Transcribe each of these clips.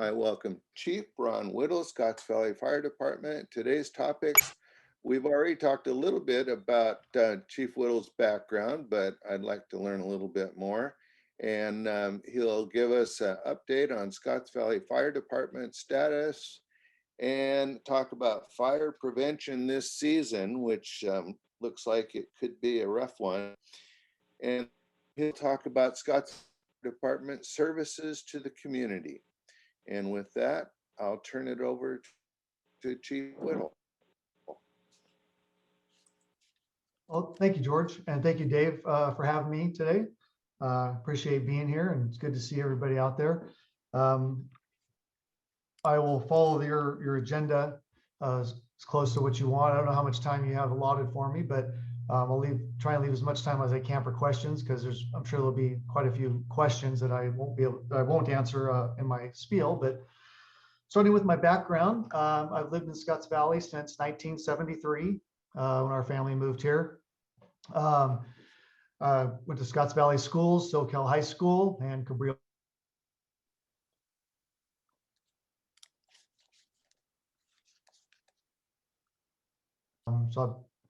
I welcome Chief Ron Whittle, Scotts Valley Fire Department. Today's topics, we've already talked a little bit about Chief Whittle's background, but I'd like to learn a little bit more. And he'll give us an update on Scotts Valley Fire Department status and talk about fire prevention this season, which looks like it could be a rough one. And he'll talk about Scotts Department services to the community. And with that, I'll turn it over to Chief Whittle. Well, thank you, George, and thank you, Dave, for having me today. Appreciate being here, and it's good to see everybody out there. I will follow your agenda as close to what you want. I don't know how much time you have allotted for me, but I'll try and leave as much time as I can for questions, because I'm sure there'll be quite a few questions that I won't answer in my spiel. But starting with my background, I've lived in Scotts Valley since 1973 when our family moved here. Went to Scotts Valley schools, SoCal High School, and Cabrillo.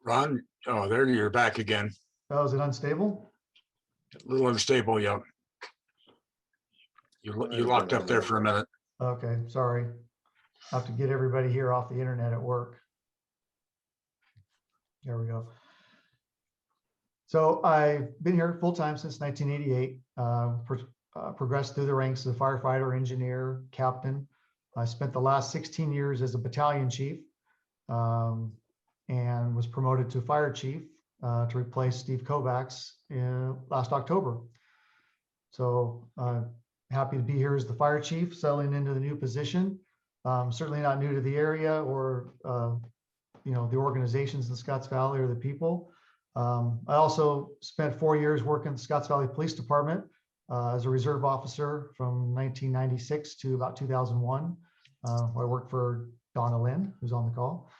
Ron, oh, there you're back again. Oh, is it unstable? A little unstable, yeah. You locked up there for a minute. Okay, sorry. I'll have to get everybody here off the internet at work. There we go. So I've been here full-time since 1988, progressed through the ranks as a firefighter, engineer, captain. I spent the last 16 years as a battalion chief, and was promoted to fire chief to replace Steve Kovacs last October. So happy to be here as the fire chief, settling into the new position. Certainly not new to the area or the organizations in Scotts Valley or the people. I also spent 4 years working at the Scotts Valley Police Department as a reserve officer from 1996 to about 2001. I worked for Donna Lind, who's on the call.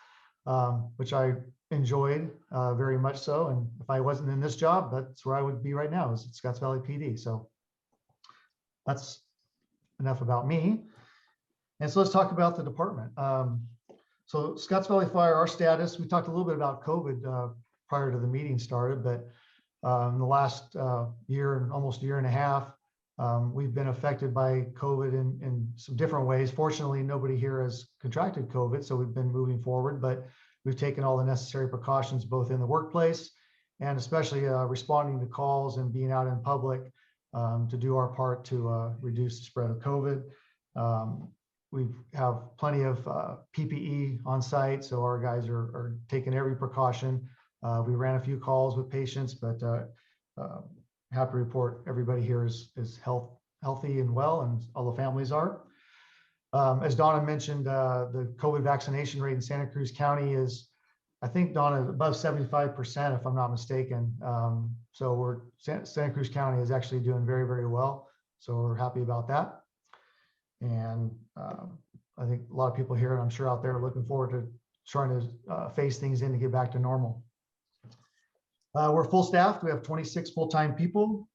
Which I enjoyed very much so. And if I wasn't in this job, that's where I would be right now, is at Scotts Valley PD. So that's enough about me. And so let's talk about the department. So Scotts Valley Fire, our status, we talked a little bit about COVID prior to the meeting started, but in the last year, almost a year and a half, we've been affected by COVID in some different ways. Fortunately, nobody here has contracted COVID, so we've been moving forward, but we've taken all the necessary precautions, both in the workplace and especially responding to calls and being out in public to do our part to reduce the spread of COVID. We have plenty of PPE on site, so our guys are taking every precaution. We ran a few calls with patients, but happy to report everybody here is healthy and well, and all the families are. As Donna mentioned, the COVID vaccination rate in Santa Cruz County is, I think, Donna, above 75%, if I'm not mistaken. So Santa Cruz County is actually doing very, very well. So we're happy about that. And I think a lot of people here, and I'm sure out there, are looking forward to trying to phase things in to get back to normal. We're full staffed. We have 26 full-time people,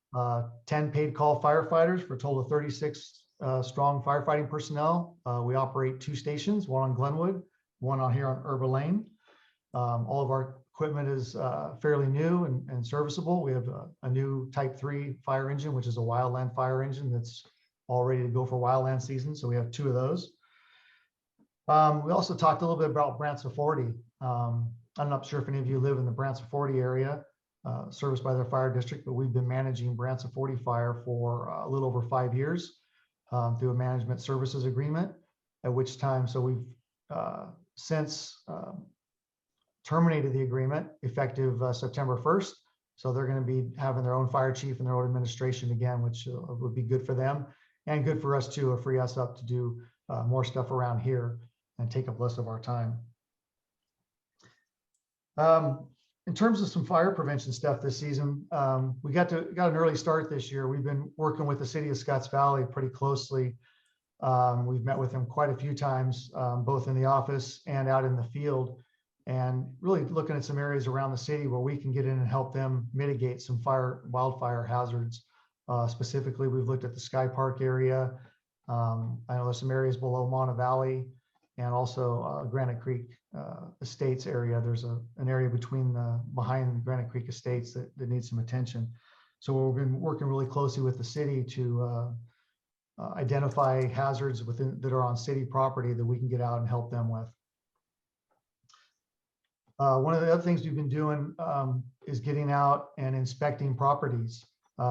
10 paid call firefighters for a total of 36 strong firefighting personnel. We operate 2 stations, one on Glenwood, one on here on Herba Lane. All of our equipment is fairly new and serviceable. We have a new Type 3 fire engine, which is a wildland fire engine that's all ready to go for wildland season. So we have 2 of those. We also talked a little bit about Branson 40. I'm not sure if any of you live in the Branson 40 area, serviced by their fire district, but we've been managing Branson 40 Fire for a little over 5 years through a management services agreement, at which time, so we've since terminated the agreement effective September 1st. So they're going to be having their own fire chief and their own administration again, which would be good for them and good for us too, free us up to do more stuff around here and take up less of our time. In terms of some fire prevention stuff this season, we got an early start this year. We've been working with the city of Scotts Valley pretty closely. We've met with them quite a few times, both in the office and out in the field, and really looking at some areas around the city where we can get in and help them mitigate some wildfire hazards. Specifically, we've looked at the Sky Park area, I know there's some areas below Monte Valley and also Granite Creek Estates area. There's an area behind the Granite Creek Estates that needs some attention. So we've been working really closely with the city to identify hazards that are on city property that we can get out and help them with. One of the other things we've been doing is getting out and inspecting properties.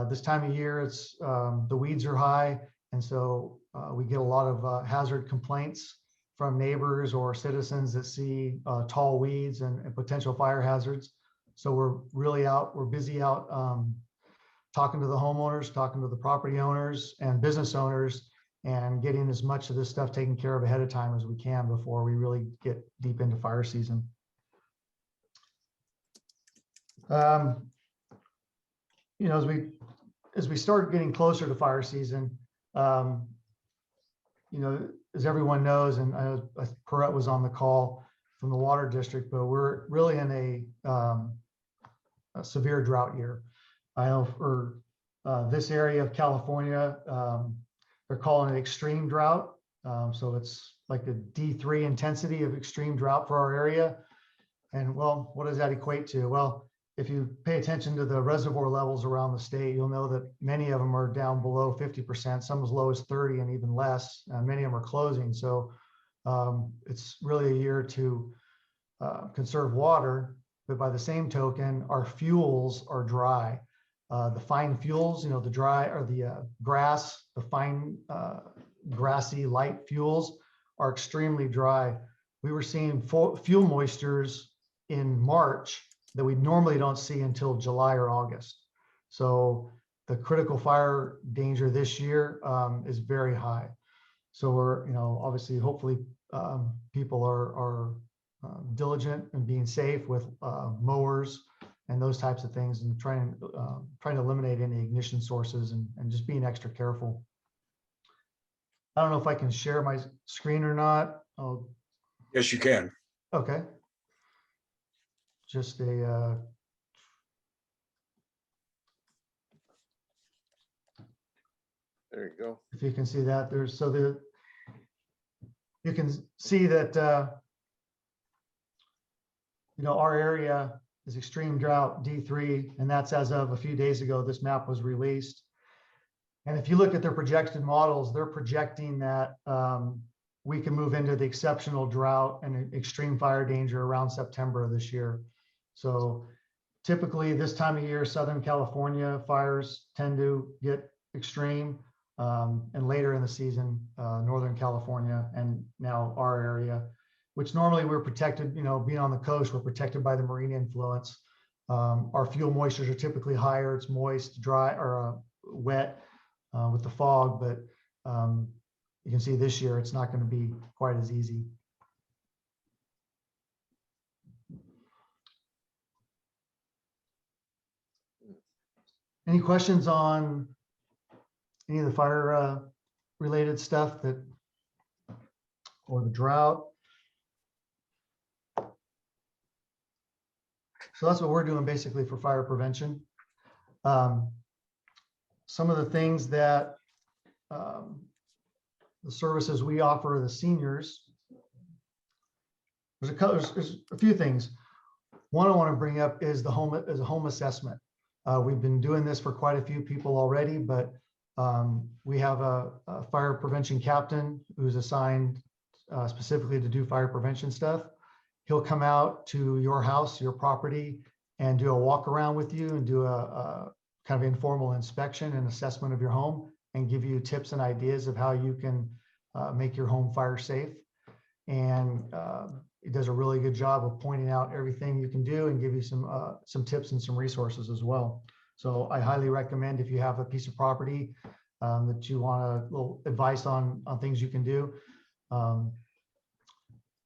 This time of year, it's the weeds are high, and so we get a lot of hazard complaints from neighbors or citizens that see tall weeds and potential fire hazards. So we're busy out talking to the homeowners, talking to the property owners and business owners, and getting as much of this stuff taken care of ahead of time as we can before we really get deep into fire season. You know, as we start getting closer to fire season, you know, as everyone knows, and I know Perrette was on the call from the water district, but we're really in a severe drought year. I know for this area of California, they're calling it extreme drought. So it's like the D3 intensity of extreme drought for our area. And well, what does that equate to? Well, if you pay attention to the reservoir levels around the state, you'll know that many of them are down below 50%, some as low as 30 and even less. Many of them are closing. So it's really a year to conserve water, but by the same token, our fuels are dry. The fine fuels, you know, the dry or the grass, the fine grassy light fuels are extremely dry. We were seeing fuel moistures in March that we normally don't see until July or August. So the critical fire danger this year is very high. So we're, you know, obviously, hopefully people are diligent and being safe with mowers and those types of things, and trying to eliminate any ignition sources and just being extra careful. I don't know if I can share my screen or not. Oh, Yes, you can. okay. Just a There you go. if you can see that, you can see that you know, our area is extreme drought D3, and that's as of a few days ago. This map was released, and if you look at their projected models, they're projecting that we can move into the exceptional drought and extreme fire danger around September of this year. So typically this time of year, Southern California fires tend to get extreme, and later in the season, Northern California and now our area, which normally we're protected, you know, being on the coast, we're protected by the marine influence. Our fuel moistures are typically higher. It's moist, dry, or wet with the fog, but you can see this year it's not going to be quite as easy. Any questions on any of the fire related stuff or the drought? So that's what we're doing basically for fire prevention. Some of the things that the services we offer the seniors, there's a few things. One I want to bring up is the home assessment. We've been doing this for quite a few people already, but we have a fire prevention captain who's assigned specifically to do fire prevention stuff. He'll come out to your house, your property, and do a walk around with you and do a kind of informal inspection and assessment of your home and give you tips and ideas of how you can make your home fire safe. And he does a really good job of pointing out everything you can do and give you some tips and some resources as well. So I highly recommend, if you have a piece of property that you want a little advice on things you can do,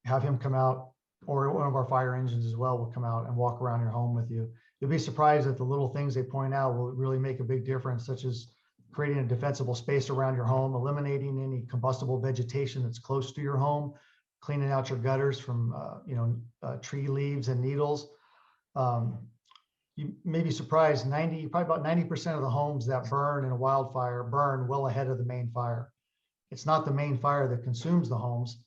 have him come out, or one of our fire engines as well will come out and walk around your home with you. You'll be surprised at the little things they point out will really make a big difference, such as creating a defensible space around your home, eliminating any combustible vegetation that's close to your home, cleaning out your gutters from tree leaves and needles. You may be surprised, probably about 90% of the homes that burn in a wildfire burn well ahead of the main fire. it's not the main fire that consumes the homes.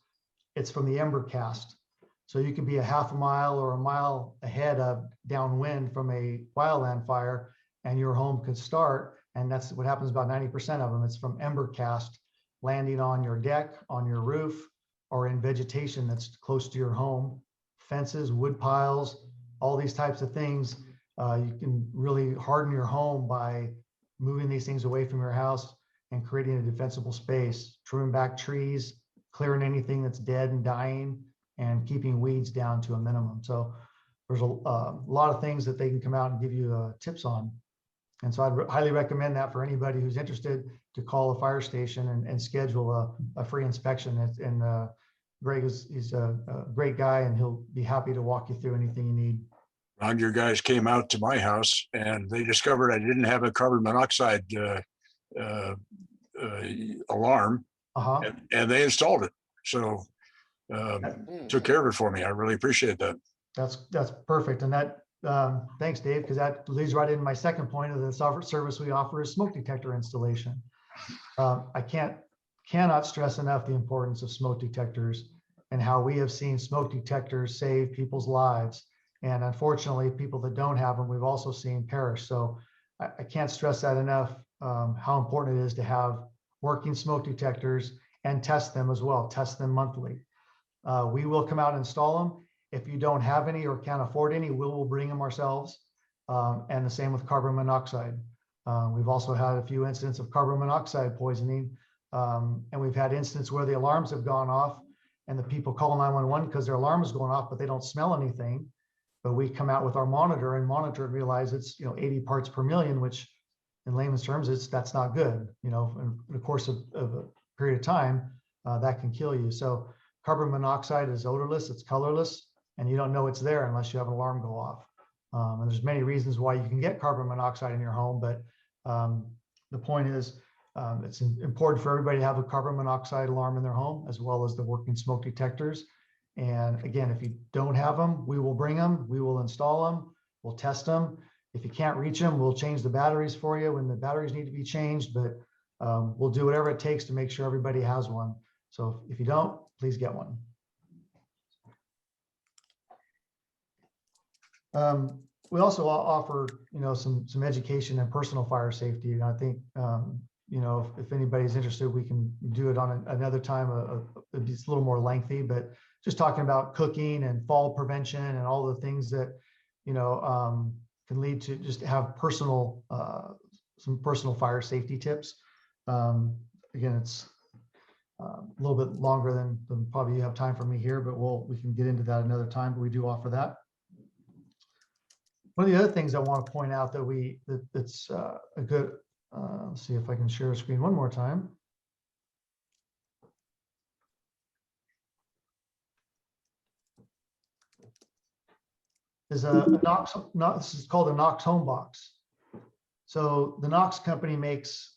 It's from the ember cast. So you could be a half a mile or a mile ahead of downwind from a wildland fire, and your home could start. And that's what happens about 90% of them. It's from ember cast landing on your deck, on your roof, or in vegetation that's close to your home, fences, wood piles, all these types of things. You can really harden your home by moving these things away from your house and creating a defensible space, trimming back trees, clearing anything that's dead and dying, and keeping weeds down to a minimum. So there's a lot of things that they can come out and give you tips on. And so I'd highly recommend that for anybody who's interested to call a fire station and schedule a free inspection. And Greg he's a great guy, and he'll be happy to walk you through anything you need. Ron, your guys came out to my house and they discovered I didn't have a carbon monoxide alarm, and they installed it. So took care of it for me. I really appreciate that. That's perfect. And that thanks, Dave, because that leads right into my second point of the service we offer is smoke detector installation. I cannot stress enough the importance of smoke detectors and how we have seen smoke detectors save people's lives. And unfortunately, people that don't have them, we've also seen perish. So I can't stress that enough, how important it is to have working smoke detectors and test them as well. Test them monthly. We will come out and install them. If you don't have any or can't afford any, we will bring them ourselves. And the same with carbon monoxide. We've also had a few incidents of carbon monoxide poisoning. And we've had incidents where the alarms have gone off and the people call 911 because their alarm is going off, but they don't smell anything. But we come out with our monitor and realize it's 80 parts per million, which in layman's terms, that's not good. In the course of a period of time, that can kill you. So carbon monoxide is odorless, it's colorless, and you don't know it's there unless you have an alarm go off. And there's many reasons why you can get carbon monoxide in your home, but the point is it's important for everybody to have a carbon monoxide alarm in their home, as well as the working smoke detectors. And again, if you don't have them, we will bring them, we will install them, we'll test them. If you can't reach them, we'll change the batteries for you when the batteries need to be changed, but we'll do whatever it takes to make sure everybody has one. So if you don't, please get one. We also offer, some education and personal fire safety. And I think, if anybody's interested, we can do it on another time. It's a little more lengthy, but just talking about cooking and fall prevention and all the things that, can lead to just have some personal fire safety tips. Again, it's a little bit longer than probably you have time for me here, but we can get into that another time, but we do offer that. One of the other things I want to point out that's a good, let's see if I can share a screen one more time. Is a Knox, this is called a Knox home box. So the Knox company makes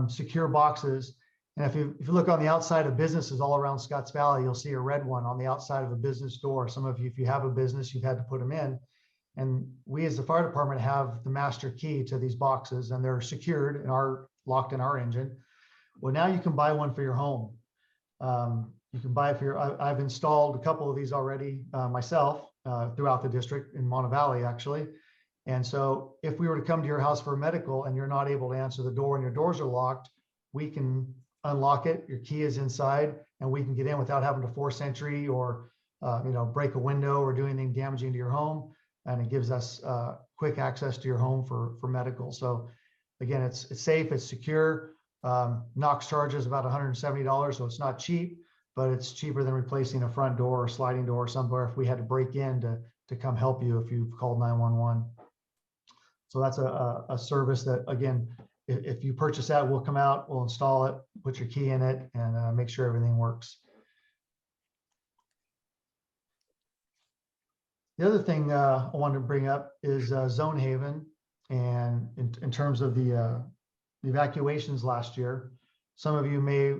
secure boxes. And if you look on the outside of businesses all around Scotts Valley, you'll see a red one on the outside of a business door. Some of you, if you have a business, you've had to put them in. And we as the fire department have the master key to these boxes, and they're secured and are locked in our engine. Well, now you can buy one for your home. You can buy it for I've installed a couple of these already myself throughout the district in Monte Valley, actually. And so if we were to come to your house for a medical and you're not able to answer the door and your doors are locked, we can unlock it. Your key is inside and we can get in without having to force entry or break a window or do anything damaging to your home. And it gives us quick access to your home for medical. So again, it's safe, it's secure. Knox charges about $170, so it's not cheap, but it's cheaper than replacing a front door or sliding door somewhere if we had to break in to come help you if you've called 911. So that's a service that, again, if you purchase that, we'll come out, we'll install it, put your key in it, and make sure everything works. The other thing I wanted to bring up is Zone Haven, and in terms of the evacuations last year, some of you may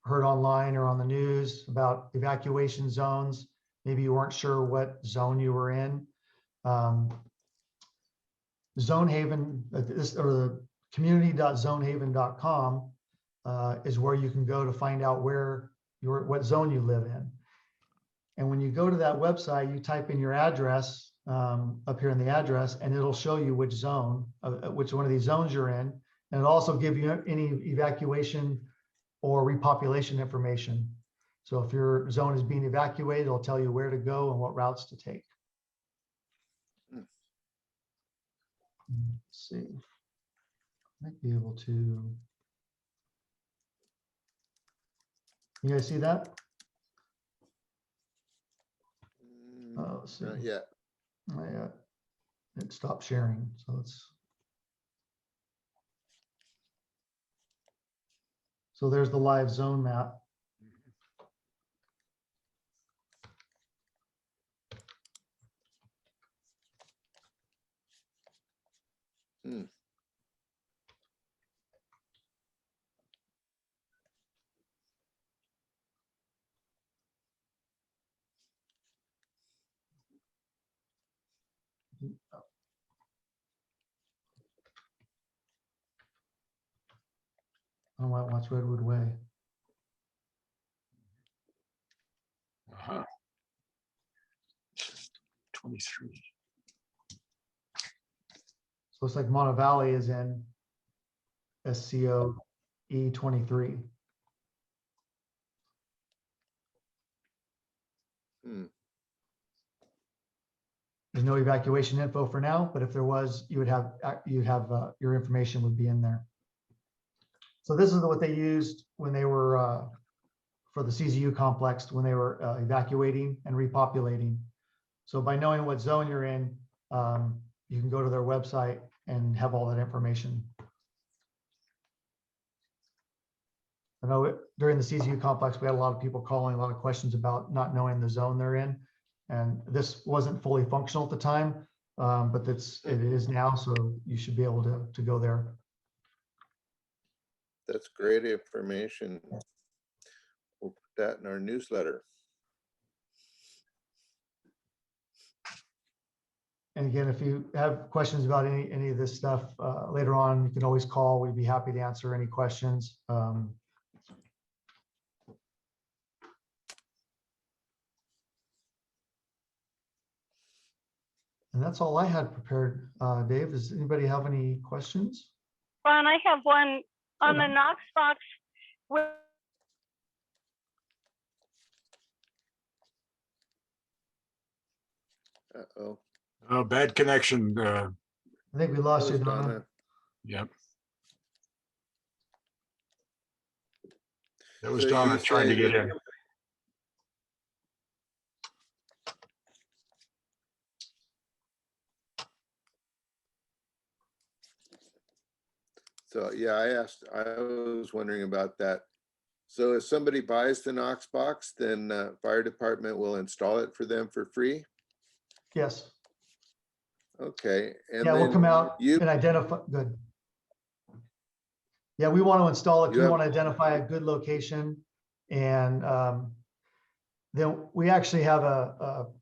heard online or on the news about evacuation zones. Maybe you weren't sure what zone you were in. Zone Haven, or the community.zonehaven.com is where you can go to find out what zone you live in. And when you go to that website, you type in your address up here in the address, and it'll show you which zone, which one of these zones you're in. And it'll also give you any evacuation or repopulation information. So if your zone is being evacuated, it'll tell you where to go and what routes to take. Let's see. Might be able to. You guys see that? Let's see. Not yet. Not yet. It stopped sharing. So let's. So there's the live zone map. I don't want to watch Redwood Way. 23. So it's like Monte Valley is in SCO E23. There's no evacuation info for now, but if there was, you'd have your information would be in there. So this is what they used when they were for the CZU complex when they were evacuating and repopulating. So by knowing what zone you're in, you can go to their website and have all that information. I know during the CZU complex, we had a lot of people calling, a lot of questions about not knowing the zone they're in. And this wasn't fully functional at the time, but it is now, so you should be able to go there. That's great information. We'll put that in our newsletter. And again, if you have questions about any of this stuff later on, you can always call. We'd be happy to answer any questions. And that's all I had prepared. Dave, does anybody have any questions? Ron, I have one on the Knox box. Uh-oh. Oh, bad connection. I think we lost you, Donna. Yep. That was So Donna you trying to say get that- in. So yeah, I was wondering about that. So if somebody buys the Knox box, then fire department will install it for them for free? Yes. Okay. And Yeah, we'll then come out you, and identify. Good. Yeah, we want to install it. You We have- want to identify a good location. And then we actually have a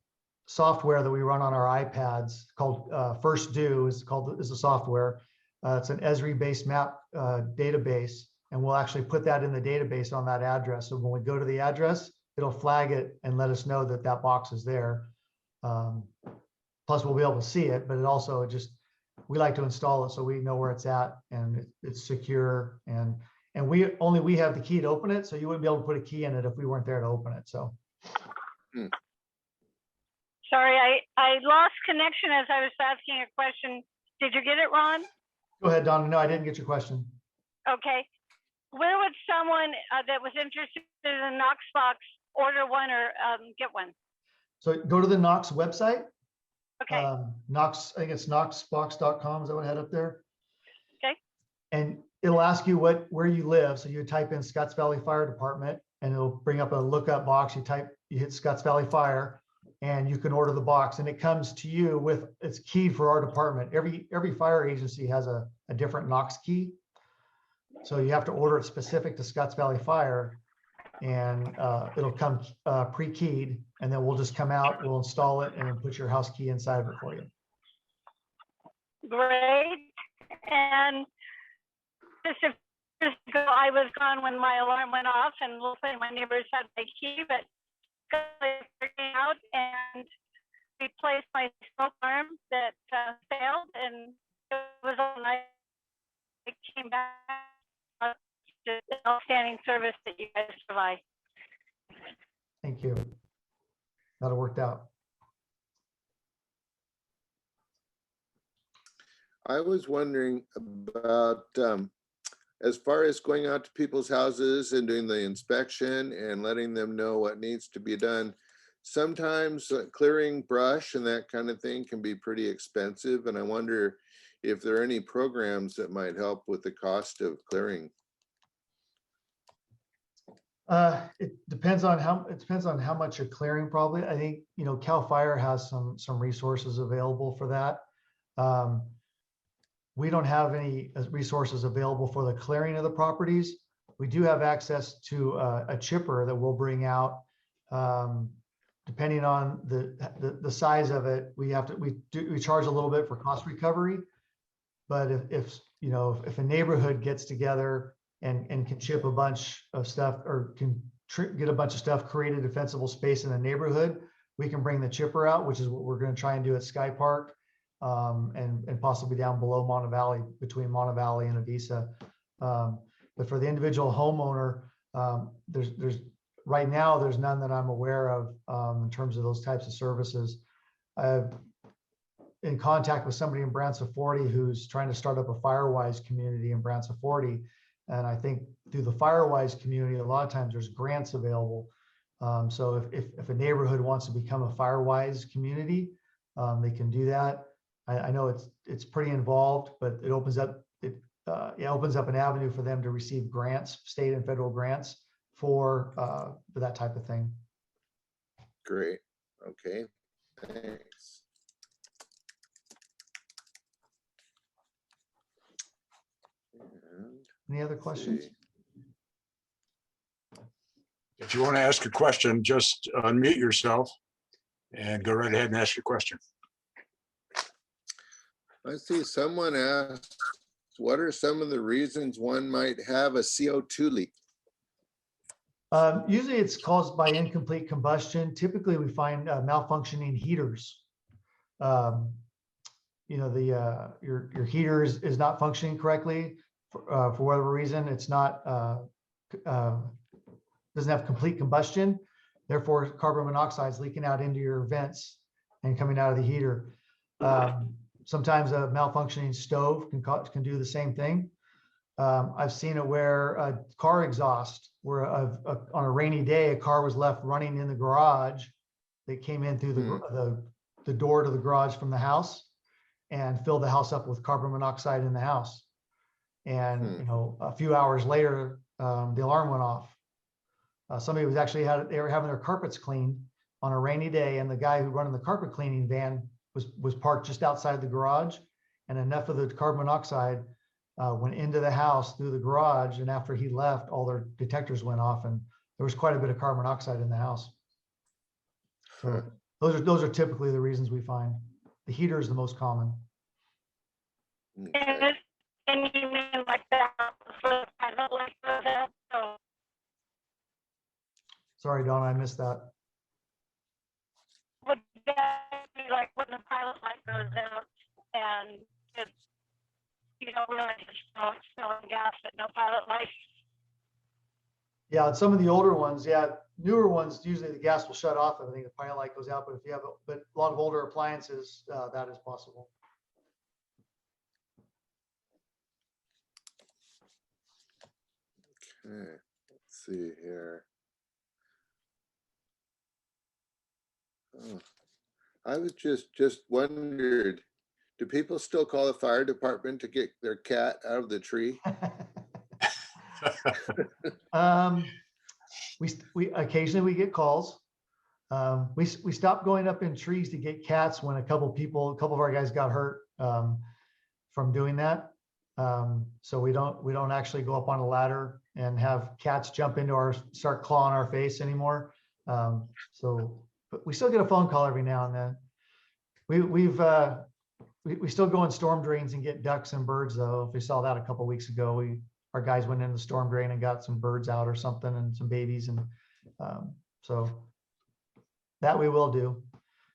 software that we run on our iPads called First Do is a software. It's an Esri-based map database, and we'll actually put that in the database on that address. So when we go to the address, it'll flag it and let us know that that box is there. Plus, we'll be able to see it, but it also we like to install it so we know where it's at and it's secure. And we have the key to open it, so you wouldn't be able to put a key in it if we weren't there to open it. So. Sorry, I lost connection as I was asking a question. Did you get it, Ron? Go ahead, Donna. No, I didn't get your question. Okay. Where would someone that was interested in a Knox box order one or get one? So go to the Knox website. Okay. Knox, I think it's knoxbox.com. Is that what I had up there? Okay. And it'll ask you where you live. So you type in Scotts Valley Fire Department and it'll bring up a lookup box. You hit Scotts Valley Fire and you can order the box and it comes to you it's keyed for our department. Every fire agency has a different Knox key. So you have to order it specific to Scotts Valley Fire and it'll come pre-keyed and then we'll just come out, we'll install it and then put your house key inside of it for you. Great. And just if years ago, I was gone when my alarm went off, and luckily my neighbors had my key, but figuring out and replaced my smoke alarm that failed, and it was all night. It came back. Just an outstanding service that you guys provide. Thank you. That worked out. I was wondering about, as far as going out to people's houses and doing the inspection and letting them know what needs to be done. Sometimes clearing brush and that kind of thing can be pretty expensive. And I wonder if there are any programs that might help with the cost of clearing. It depends on how much you're clearing. Probably, I think Cal Fire has some resources available for that. We don't have any resources available for the clearing of the properties. We do have access to a chipper that we'll bring out. Depending on the size of it, we charge a little bit for cost recovery. But if a neighborhood gets together and can chip a bunch of stuff or can get a bunch of stuff, create a defensible space in the neighborhood, we can bring the chipper out, which is what we're going to try and do at Sky Park, and possibly down below Montevalley, between Montevalley and Avisa. But for the individual homeowner, there's right now there's none that I'm aware of in terms of those types of services. I'm in contact with somebody in Brantford 40 who's trying to start up a Firewise community in Brantford 40. And I think through the Firewise community, a lot of times there's grants available. So if a neighborhood wants to become a Firewise community, they can do that. I know it's pretty involved, but it opens up an avenue for them to receive grants, state and federal grants for that type of thing. Great. Okay. Thanks. Any other questions? If you want to ask a question, just unmute yourself and go right ahead and ask your question. I see someone asked, what are some of the reasons one might have a CO2 leak? Usually it's caused by incomplete combustion. Typically we find malfunctioning heaters. Your heater is not functioning correctly for whatever reason. It's not doesn't have complete combustion. Therefore, carbon monoxide is leaking out into your vents and coming out of the heater. Sometimes a malfunctioning stove can do the same thing. I've seen it where a car exhaust, where on a rainy day, a car was left running in the garage. They came in through the door to the garage from the house and filled the house up with carbon monoxide in the house. And a few hours later, the alarm went off. Somebody was actually they were having their carpets cleaned on a rainy day, and the guy who running the carpet cleaning van was parked just outside the garage, and enough of the carbon monoxide went into the house through the garage, and after he left, all their detectors went off, and there was quite a bit of carbon monoxide in the house. So those are typically the reasons we find. The heater is the most common. Okay. And you mean like that? So Sorry, Donna, I missed that. would that be like when the pilot light goes out and it's, you don't realize it's smelling gas, but no pilot light? Yeah, some of the older ones, newer ones, usually the gas will shut off. I think the pilot light goes out, but if you have a lot of older appliances, that is possible. Okay, let's see here. Oh, I was just wondered, do people still call the fire department to get their cat out of the tree? We occasionally we get calls. We stopped going up in trees to get cats when a couple of our guys got hurt from doing that. So we don't actually go up on a ladder and have cats jump into start clawing our face anymore. But we still get a phone call every now and then. We still go in storm drains and get ducks and birds though. If we saw that a couple of weeks ago, our guys went in the storm drain and got some birds out or something and some babies. And so that we will do.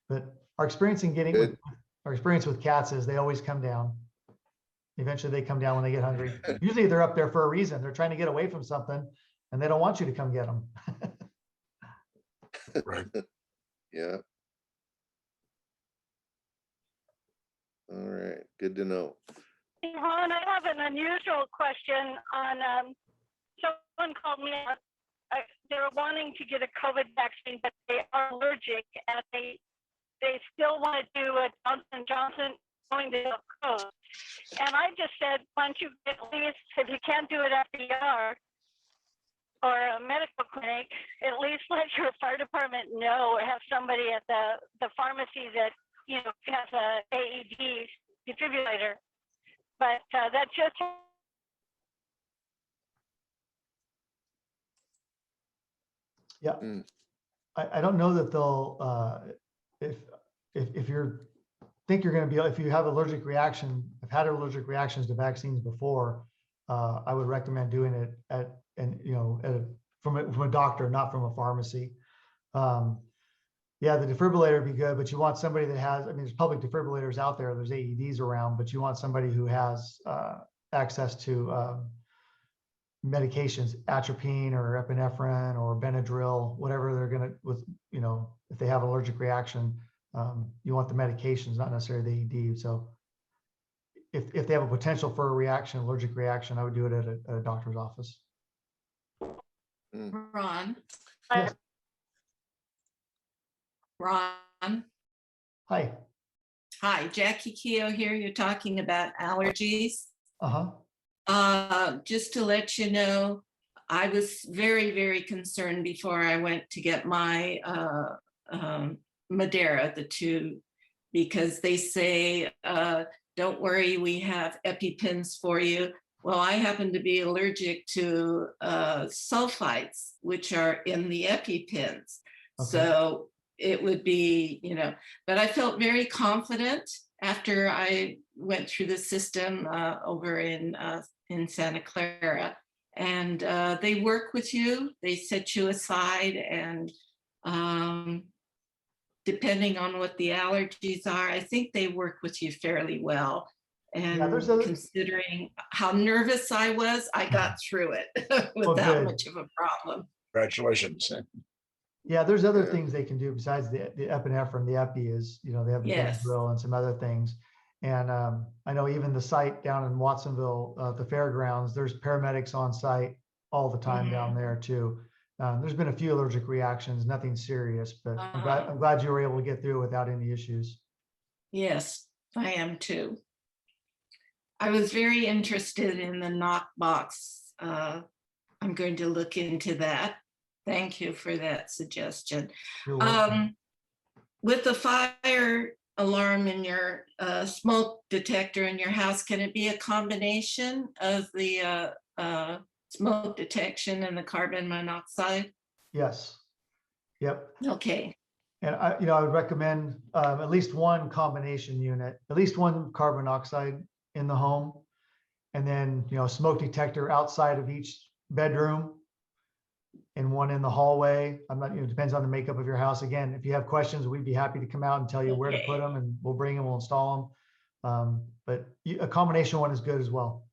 But our experience in getting Good. our experience with cats is they always come down. Eventually they come down when they get hungry. Usually they're up there for a reason. They're trying to get away from something and they don't want you to come get them. Right. Yeah. All right, good to know. Ron, I have an unusual question on, someone called me up. They were wanting to get a COVID vaccine, but they are allergic and they still want to do a Johnson & Johnson going to the coast. And I just said, why don't you at least, if you can't do it at the ER or a medical clinic, at least let your fire department know, or have somebody at the pharmacy that, you know, has a AED defibrillator. But that's just. Yeah. Mm. I don't know that they'll, if you're think you're going to be, if you have allergic reaction, I've had allergic reactions to vaccines before, I would recommend doing it from a doctor, not from a pharmacy. Yeah, the defibrillator would be good, but you want somebody that has, I mean, there's public defibrillators out there, there's AEDs around, but you want somebody who has access to medications, atropine or epinephrine or Benadryl, whatever they're going to, with, you know, if they have an allergic reaction, you want the medications, not necessarily the AED. So if they have a potential for a reaction, allergic reaction, I would do it at a doctor's office. Ron. Yes. Ron. Hi. Hi, Jackie Keogh here. You're talking about allergies. Just to let you know, I was very, very concerned before I went to get my Madeira, the 2, because they say, don't worry, we have EpiPens for you. Well, I happen to be allergic to sulfites, which are in the EpiPens. Okay. So it would be, you know, but I felt very confident after I went through the system over in Santa Clara, and they work with you, they set you aside, and depending on what the allergies are, I think they work with you fairly well. And yeah, considering how nervous I was, I got through it without much of a problem. Congratulations. Yeah, there's other things they can do besides the epinephrine. The epi is, you know, they have the Benadryl and some other things. And I know even the site down in Watsonville, the fairgrounds, there's paramedics on site all the time down there too. There's been a few allergic reactions, nothing serious, but I'm glad you were able to get through without any issues. Yes, I am too. I was very interested in the knock box. I'm going to look into that. Thank you for that suggestion. With the fire alarm in your smoke detector in your house, can it be a combination of the smoke detection and the carbon monoxide? Yes. Yep. Okay. And I would recommend at least one combination unit, at least one carbon monoxide in the home, and then, you know, smoke detector outside of each bedroom and one in the hallway. I'm not, you know, it depends on the makeup of your house. Again, if you have questions, we'd be happy to come out and tell you where to put them, and we'll bring them, we'll install them. But a combination one is good as well.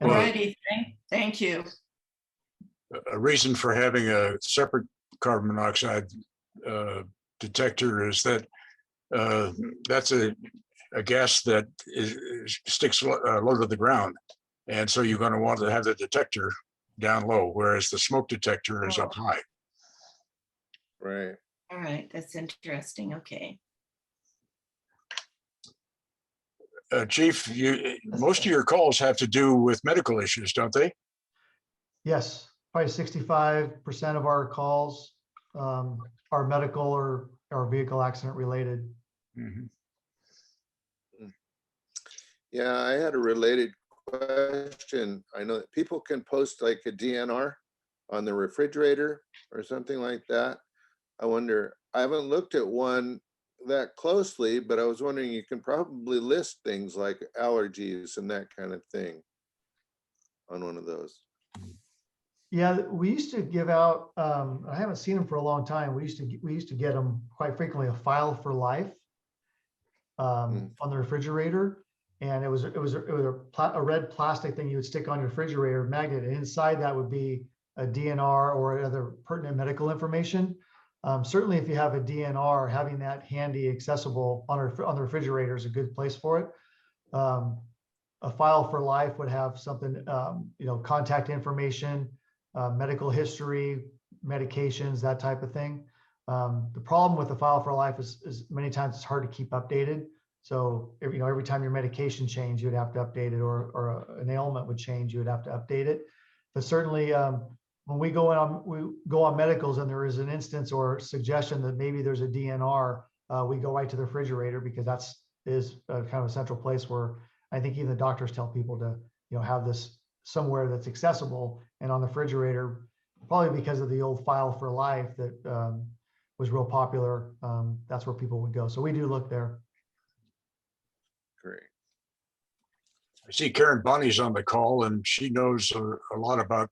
All righty, thank you. A reason for having a separate carbon monoxide detector is that that's a gas that sticks low to the ground. And so you're going to want to have the detector down low, whereas the smoke detector is up high. Right. All right, that's interesting. Okay. Chief, most of your calls have to do with medical issues, don't they? Yes, probably 65% of our calls are medical or vehicle accident related. Mm-hmm. Yeah, I had a related question. I know that people can post like a DNR on the refrigerator or something like that. I wonder, I haven't looked at one that closely, but I was wondering, you can probably list things like allergies and that kind of thing. on one of those? Yeah, we used to give out, I haven't seen them for a long time. We used to get them quite frequently, a file for life on the refrigerator. And it was a red plastic thing you would stick on your refrigerator magnet. And inside that would be a DNR or other pertinent medical information. Certainly if you have a DNR, having that handy, accessible on the refrigerator is a good place for it. A file for life would have something, contact information, medical history, medications, that type of thing. The problem with the file for life is many times it's hard to keep updated. So every time your medication changed, you'd have to update it, or an ailment would change, you would have to update it. But certainly when we go on medicals and there is an instance or suggestion that maybe there's a DNR, we go right to the refrigerator, because is kind of a central place where I think even the doctors tell people to have this somewhere that's accessible. And on the refrigerator, probably because of the old file for life that was real popular, that's where people would go. So we do look there. Great. I see Karen Bonnie's on the call, and she knows a lot about.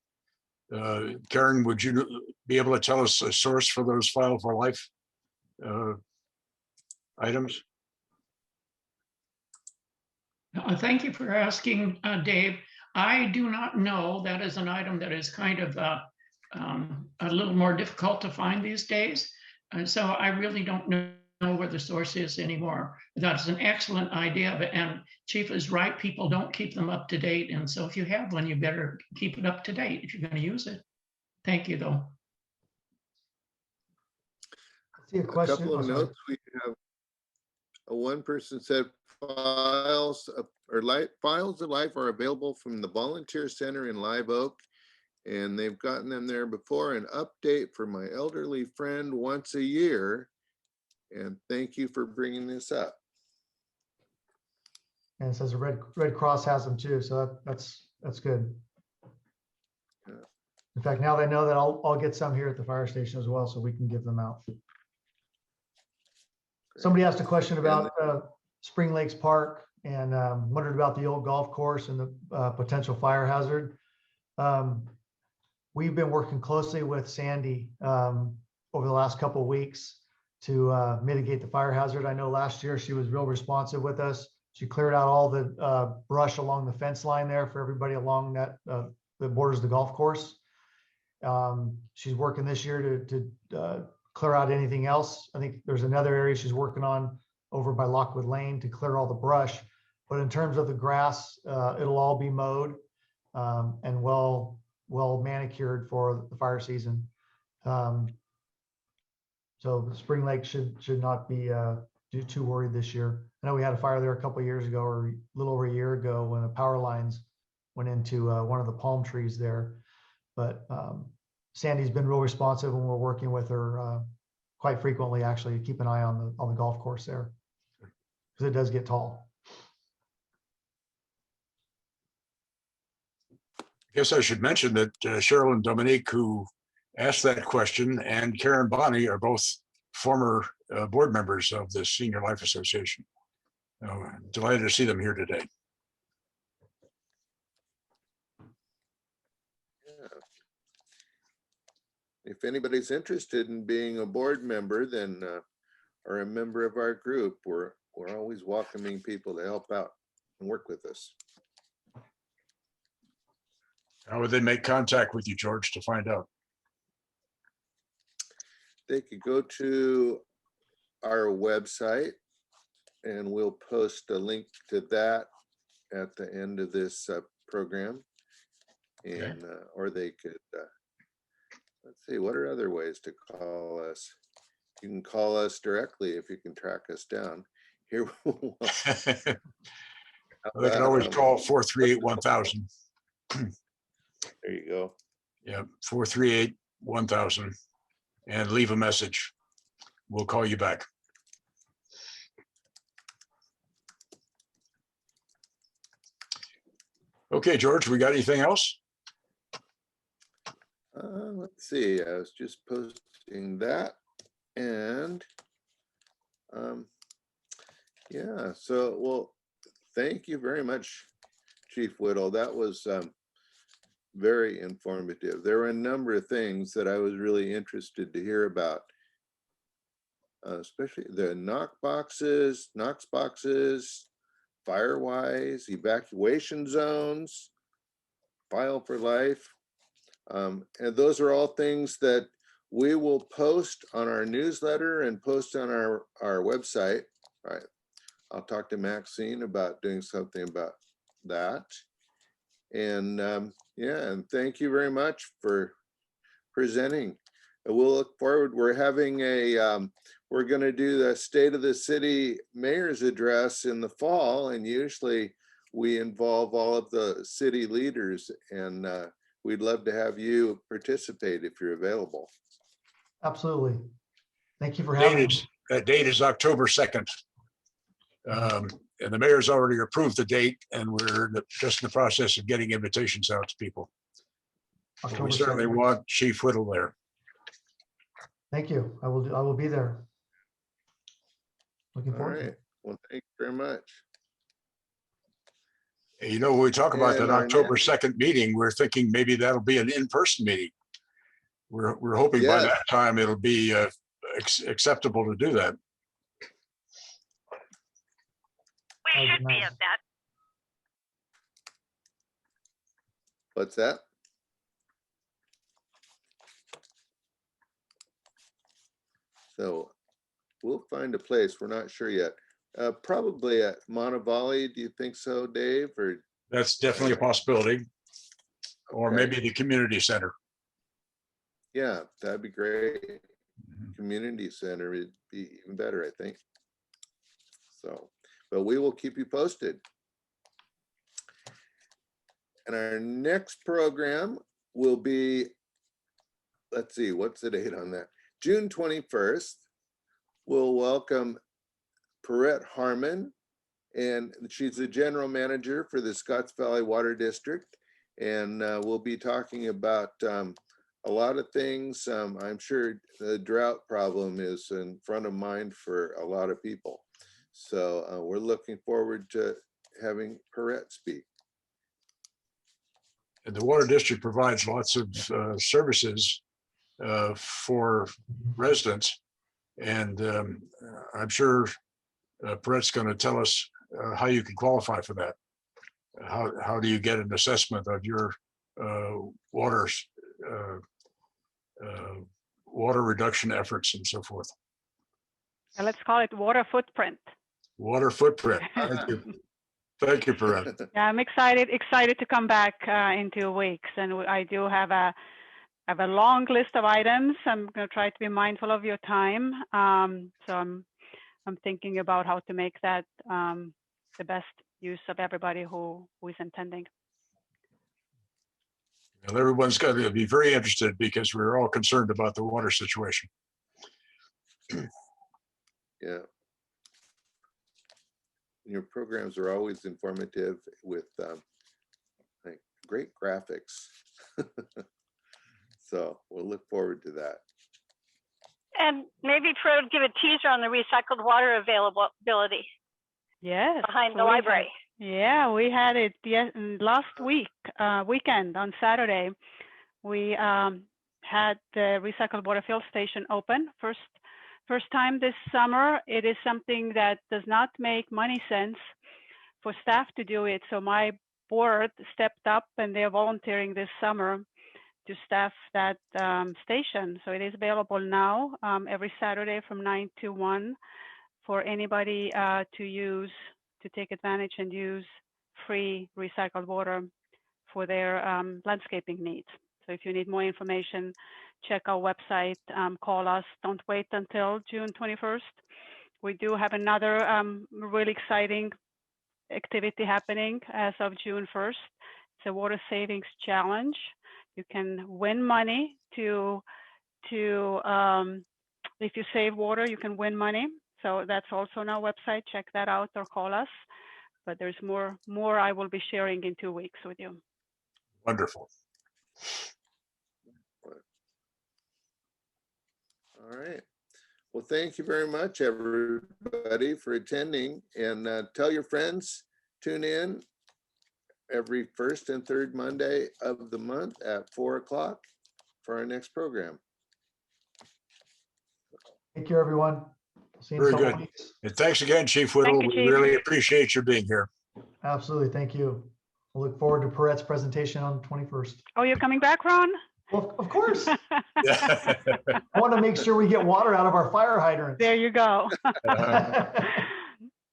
Karen, would you be able to tell us a source for those file for life items? Thank you for asking, Dave. I do not know. That is an item that is kind of a little more difficult to find these days. And so I really don't know where the source is anymore. That's an excellent idea, and Chief is right. People don't keep them up to date. And so if you have one, you better keep it up to date if you're going to use it. Thank you, though. I see a question. A couple of notes. We have one person said files of life are available from the Volunteer Center in Live Oak, and they've gotten them there before. An update for my elderly friend once a year. And thank you for bringing this up. And it says the Red Cross has them too, so that's good. Yeah. In fact, now they know that I'll get some here at the fire station as well, so we can give them out. Great. Somebody asked a question about Spring Lakes Park and wondered about the old golf course and the potential fire hazard. We've been working closely with Sandy over the last couple of weeks to mitigate the fire hazard. I know last year she was real responsive with us. She cleared out all the brush along the fence line there for everybody along that borders the golf course. She's working this year to clear out anything else. I think there's another area she's working on over by Lockwood Lane to clear all the brush. But in terms of the grass, it'll all be mowed and well manicured for the fire season. So Spring Lake should not be too worried this year. I know we had a fire there a couple of years ago, or a little over a year ago, when the power lines went into one of the palm trees there. But Sandy's been real responsive, and we're working with her quite frequently, actually, to keep an eye on the golf course there, because it does get tall. I guess I should mention that Cheryl and Dominique, who asked that question, and Karen Bonnie are both former board members of the Senior Life Association. Delighted to see them here today. Yeah. If anybody's interested in being a board member, then or a member of our group, we're always welcoming people to help out and work with us. How would they make contact with you, George, to find out? They could go to our website, and we'll post a link to that at the end of this program. And or they could let's see, what are other ways to call us? You can call us directly if you can track us down. Here They can always call 438-1000. There you go. Yeah, 438-1000, and leave a message. We'll call you back. Okay, George, we got anything else? Let's see. I was just posting that, and yeah. So, well, thank you very much, Chief Whittle. That was very informative. There were a number of things that I was really interested to hear about, especially the Knox boxes, Firewise, evacuation zones, File for Life. And those are all things that we will post on our newsletter and post on our website. All right. I'll talk to Maxine about doing something about that. And yeah, and thank you very much for presenting. We'll look forward. We're having we're going to do the State of the City Mayor's Address in the fall, and usually we involve all of the city leaders, and we'd love to have you participate if you're available. Absolutely. Thank you for having me. That date is October 2nd. And the mayor's already approved the date, and we're just in the process of getting invitations out to people. So we October certainly 2nd. want Chief Whittle there. Thank you. I will be there. Looking All forward to right. it. Well, thank you very much. You know, when we talk about And that our October 2nd meeting, we're thinking maybe that'll be an in-person meeting. We're hoping by Yes. that time it'll be acceptable to do that. We That'd be should be nice. at that. What's that? So we'll find a place. We're not sure yet. Probably at Montevalli. Do you think so, Dave? Or That's definitely a possibility. Or Okay. maybe the community center. Yeah, that'd be great. Mhm. Community center would be even better, I think. So, but we will keep you posted. And our next program will be, let's see, what's the date on that? June 21st. We'll welcome Perrette Harmon, and she's the general manager for the Scotts Valley Water District. And we'll be talking about a lot of things. I'm sure the drought problem is in front of mind for a lot of people. So we're looking forward to having Perrette speak. And the water district provides lots of services for residents. And I'm sure Brett's going to tell us how you can qualify for that. How do you get an assessment of your water reduction efforts and so forth? Let's call it water footprint. Water footprint. Thank you. Thank you, Perrette. Yeah, I'm excited to come back in 2 weeks, and I do have a long list of items. I'm going to try to be mindful of your time. So I'm thinking about how to make that the best use of everybody who is attending. Well, everyone's got to be very interested because we're all concerned about the water situation. Yeah. Your programs are always informative with like great graphics. So we'll look forward to that. And maybe Fred would give a teaser on the recycled water availability. Yes. Behind the library. Yeah, we had it last weekend on Saturday. We had the recycled water fill station open. First time this summer. It is something that does not make money sense for staff to do it. So my board stepped up and they're volunteering this summer to staff that station. So it is available now every Saturday from 9 to 1 for anybody to take advantage and use free recycled water for their landscaping needs. So if you need more information, check our website, call us. Don't wait until June 21st. We do have another really exciting activity happening as of June 1st. It's a water savings challenge. You can win money if you save water, you can win money. So that's also on our website. Check that out or call us. But there's more I will be sharing in 2 weeks with you. Wonderful. All right. Well, thank you very much, everybody, for attending, and tell your friends, tune in every first and third Monday of the month at 4 o'clock for our next program. Take care, everyone. See you in a Very couple good. weeks. And thanks again, Chief Whittle. you, We Chief. really appreciate you being here. Absolutely. Thank you. We'll look forward to Parette's presentation on the 21st. Oh, you're coming back, Ron? Well, of course. I want to make sure we get water out of our fire hydrants. There you go.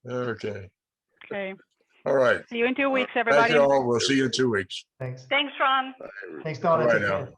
Okay. Okay. All right. See you in 2 weeks, Thank everybody. you all. We'll see you in 2 weeks. Thanks. Thanks, Ron. Thanks, Donna. Bye Take now. care.